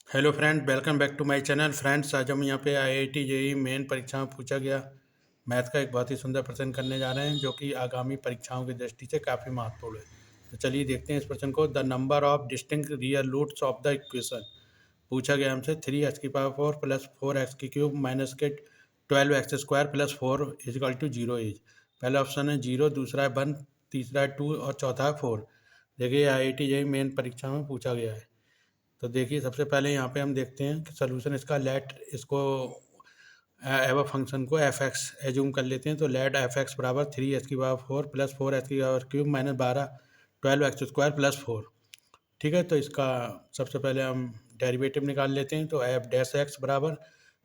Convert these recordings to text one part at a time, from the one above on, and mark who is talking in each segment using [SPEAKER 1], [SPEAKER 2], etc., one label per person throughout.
[SPEAKER 1] Hello friend, welcome back to my channel. Friends, आज हम यहाँ पे आईआईटी जेईई मेन परीक्षा में पूछा गया मैथ का एक बहुत ही सुंदर प्रश्न करने जा रहे हैं, जो कि आगामी परीक्षाओं की दृष्टि से काफ़ी महत्वपूर्ण है। तो चलिए देखते हैं इस प्रश्न को। The number of distinct real roots of the equation पूछा गया हमसे 3x⁴ प्लस 4x³ माइनस के 12x² plus 4 equal to 0 is. पहला ऑप्शन है 0, दूसरा है 1, तीसरा है 2 और चौथा है 4। देखिए आईआईटी जेईई मेन परीक्षा में पूछा गया है। तो देखिए सबसे पहले यहाँ पे हम देखते हैं कि सोल्यूशन इसका लेट इसको एव फंक्शन को एफ एक्स एज्यूम कर लेते हैं। तो लेट एफ एक्स बराबर 3x⁴ plus 4x³ minus 12 12x² plus 4। ठीक है, तो इसका सबसे पहले हम डेरिवेटिव निकाल लेते हैं। तो एफ डैश एक्स बराबर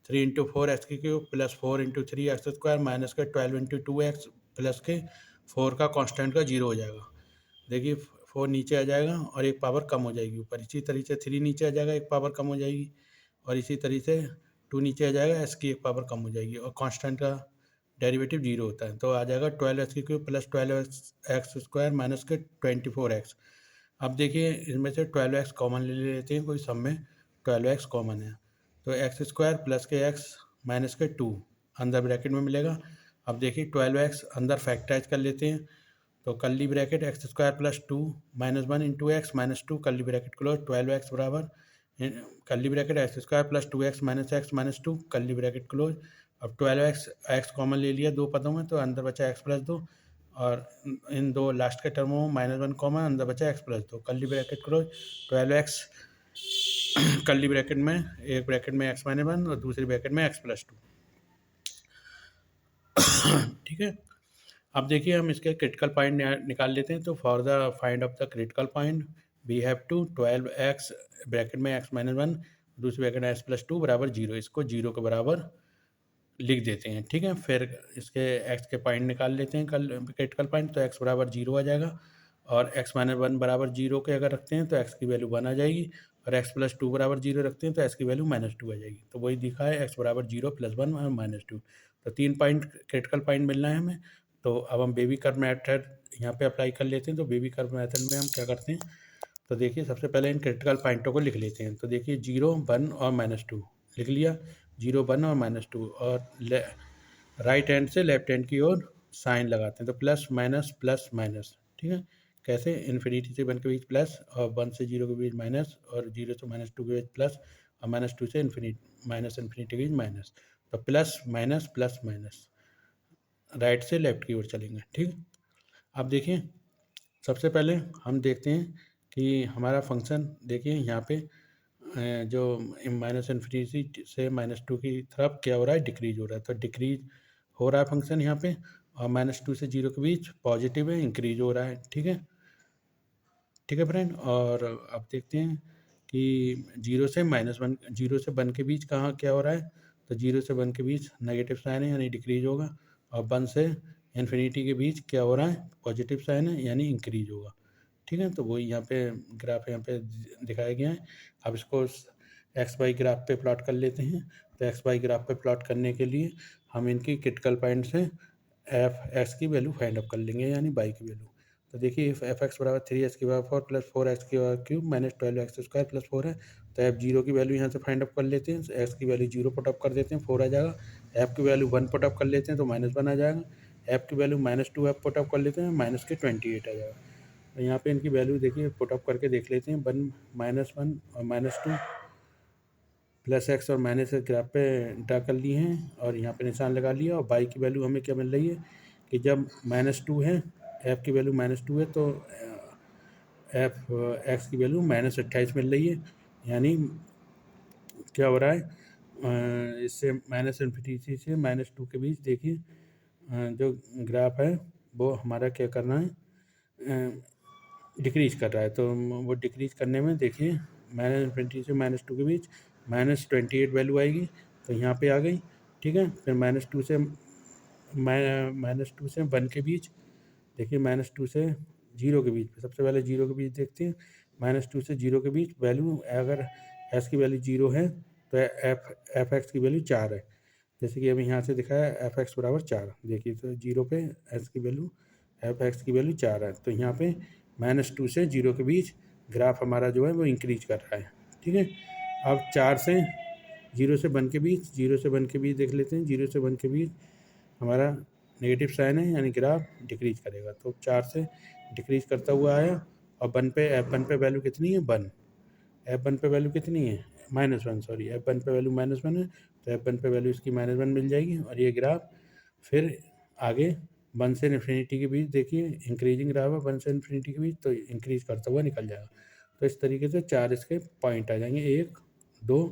[SPEAKER 1] 3 × 4x³ प्लस 4 × 3x² माइनस के 12 × 2x प्लस के 4 का कांस्टेंट का 0 हो जाएगा। देखिए 4 नीचे आ जाएगा और एक पावर कम हो जाएगी ऊपर। इसी तरीके से 3 नीचे आ जाएगा, एक पावर कम हो जाएगी। और इसी तरीके से 2 नीचे आ जाएगा, एस की एक पावर कम हो जाएगी। और कांस्टेंट का डेरिवेटिव 0 होता है, तो आ जाएगा 12x³ प्लस 12x² माइनस के 24x। अब देखिए इसमें से 12x कॉमन ले लेते हैं, कोई सब में 12x कॉमन है। तो x² प्लस के x माइनस के 2 अंदर ब्रैकेट में मिलेगा। अब देखिए 12x अंदर फैक्टराइज कर लेते हैं। तो curly bracket x² plus 2 minus 1 into x minus 2 curly bracket close 12x बराबर curly bracket x² plus 2x minus x minus 2 curly bracket close. अब 12x x कॉमन ले लिया दो पदों में, तो अंदर बचा x प्लस 2 और इन दो लास्ट के टर्मों में -1 कॉमन, अंदर बचा x plus 2 curly bracket close 12x curly bracket में एक ब्रैकेट में x माइनस 1 और दूसरी ब्रैकेट में x प्लस 2। ठीक है, अब देखिए हम इसके क्रिटिकल पॉइंट निकाल लेते हैं। तो for the find of the critical point we have to 12x bracket में x माइनस 1 दूसरी ब्रैकेट में x प्लस 2 बराबर 0, इसको 0 के बराबर लिख देते हैं। ठीक है, फिर इसके x के पॉइंट निकाल लेते हैं क्रिटिकल पॉइंट। तो x बराबर 0 आ जाएगा और x माइनस 1 बराबर 0 के अगर रखते हैं तो x की वैल्यू 1 आ जाएगी, और x प्लस 2 बराबर 0 रखते हैं तो x की वैल्यू -2 आ जाएगी। तो वही दिखा है x बराबर 0 प्लस 1 और -2। तो 3 पॉइंट क्रिटिकल पॉइंट मिलना है हमें। तो अब हम बेबी कर्व मेथड यहाँ पे अप्लाई कर लेते हैं। तो बेबी कर्व मेथड में हम क्या करते हैं, तो देखिए सबसे पहले इन क्रिटिकल पॉइंटों को लिख लेते हैं। तो देखिए 0, 1 और -2 लिख लिया। 0, 1 और -2, और राइट हैंड से लेफ्ट हैंड की ओर साइन लगाते हैं। तो प्लस माइनस प्लस माइनस। ठीक है, कैसे? इन्फिनिटी से 1 के बीच प्लस, और 1 से 0 के बीच माइनस, और 0 से -2 के बीच प्लस, और -2 से इन्फिनिटी के बीच माइनस। तो plus minus plus minus, right से लेफ्ट की ओर चलेंगे। ठीक, अब देखिए सबसे पहले हम देखते हैं कि हमारा फंक्शन देखिए यहाँ पे जो माइनस इन्फिनिटी से -2 की तरफ क्या हो रहा है, डिक्रीज हो रहा है। तो डिक्रीज हो रहा है फंक्शन यहाँ पे, और -2 से 0 के बीच पॉजिटिव है, इंक्रीज हो रहा है। ठीक है, ठीक है फ्रेंड। और अब देखते हैं कि 0 से -1 0 से 1 के बीच कहाँ क्या हो रहा है। तो 0 से 1 के बीच नेगेटिव साइन है, यानी डिक्रीज होगा। और 1 से इन्फिनिटी के बीच क्या हो रहा है, पॉजिटिव साइन है, यानी इंक्रीज होगा। ठीक है, तो वही यहाँ पे ग्राफ यहाँ पे दिखाया गया है। अब इसको एक्स वाई ग्राफ पे प्लॉट कर लेते हैं। तो एक्स वाई ग्राफ पे प्लॉट करने के लिए हम इनकी क्रिटिकल पॉइंट से एफ एक्स की वैल्यू फाइंड आउट कर लेंगे, यानी वाई की वैल्यू। तो देखिए एफ एक्स बराबर 3x⁴ plus 4x³ minus 12x² plus 4 है। तो एफ जीरो की वैल्यू यहाँ से फाइंड अप कर लेते हैं। एक्स की वैल्यू 0 पुट अप कर देते हैं, 4 आ जाएगा। एफ की वैल्यू 1 पुट अप कर लेते हैं, तो -1 आ जाएगा। एफ की वैल्यू -2 एफ पुट अप कर लेते हैं, -28 आ जाएगा। तो यहाँ पे इनकी वैल्यू देखिए पुट अप करके देख लेते हैं। 1 -1 और -2 प्लस एक्स और माइनस ग्राफ पे ड्रा कर लिए हैं, और यहाँ पे निशान लगा लिया। और बाई की वैल्यू हमें क्या मिल रही है कि जब -2 है, एफ की वैल्यू -2 है, तो एफ एक्स की वैल्यू -28 मिल रही है। यानी क्या हो रहा है, इससे -इन्फिनिटी से -2 के बीच देखिए जो ग्राफ है वो हमारा क्या करना है, डिक्रीज कर रहा है। तो वो डिक्रीज करने में देखिए -इन्फिनिटी से -2 के बीच -28 वैल्यू आएगी, तो यहाँ पे आ गई। ठीक है, फिर -2 से -1 के बीच देखिए, -2 से 0 के बीच, सबसे पहले 0 के बीच देखते हैं। -2 से 0 के बीच वैल्यू अगर एस की वैल्यू 0 है तो एफ एक्स की वैल्यू 4 है। जैसे कि अभी यहाँ से दिखा है एफ एक्स बराबर 4। देखिए तो 0 पे एस की वैल्यू एफ एक्स की वैल्यू 4 है। तो यहाँ पे -2 से 0 के बीच ग्राफ हमारा जो है वो इंक्रीज कर रहा है। ठीक है, अब 4 से 0 से 1 के बीच, 0 से 1 के बीच देख लेते हैं। 0 से 1 के बीच हमारा नेगेटिव साइन है, यानी ग्राफ डिक्रीज करेगा। तो 4 से डिक्रीज करता हुआ आया और 1 पे F1 पे वैल्यू कितनी है 1, F1 पे वैल्यू कितनी है -1, सॉरी F1 पे वैल्यू -1 है, तो F1 पे वैल्यू इसकी -1 मिल जाएगी। और ये ग्राफ फिर आगे 1 से इन्फिनिटी के बीच देखिए इंक्रीजिंग ग्राफ है, 1 से इन्फिनिटी के बीच, तो इंक्रीज करता हुआ निकल जाएगा। तो इस तरीके से 4 इसके पॉइंट आ जाएंगे, 1 2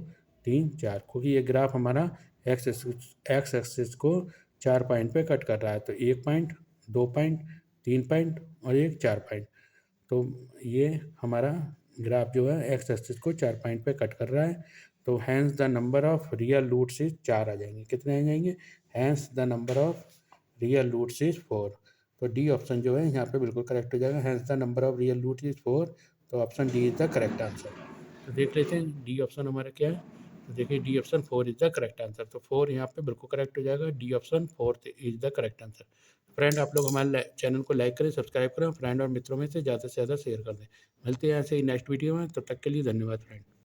[SPEAKER 1] 3 4, क्योंकि ये ग्राफ हमारा एक्स एक्सिस को 4 पॉइंट पे कट कर रहा है। तो 1 पॉइंट, 2 पॉइंट, 3 पॉइंट और एक 4 पॉइंट। तो ये हमारा ग्राफ जो है एक्स एक्सिस को 4 पॉइंट पे कट कर रहा है। तो hence the number of real roots is 4 आ जाएंगे। कितने आ जाएंगे? Hence the number of real roots is 4। तो डी ऑप्शन जो है यहाँ पे बिल्कुल करेक्ट हो जाएगा। Hence the number of real root is 4। तो option D is the correct answer. तो देख लेते हैं डी ऑप्शन हमारा क्या है। तो देखिए D option 4 is the correct answer. तो 4 यहाँ पे बिल्कुल करेक्ट हो जाएगा। D option 4 is the correct answer. Friend आप लोग हमारे चैनल को लाइक करें, सब्सक्राइब करें, फ्रेंड और मित्रों में से ज़्यादा शेयर कर दें। मिलते हैं ऐसे ही नेक्स्ट वीडियो में, तब तक के लिए धन्यवाद फ्रेंड।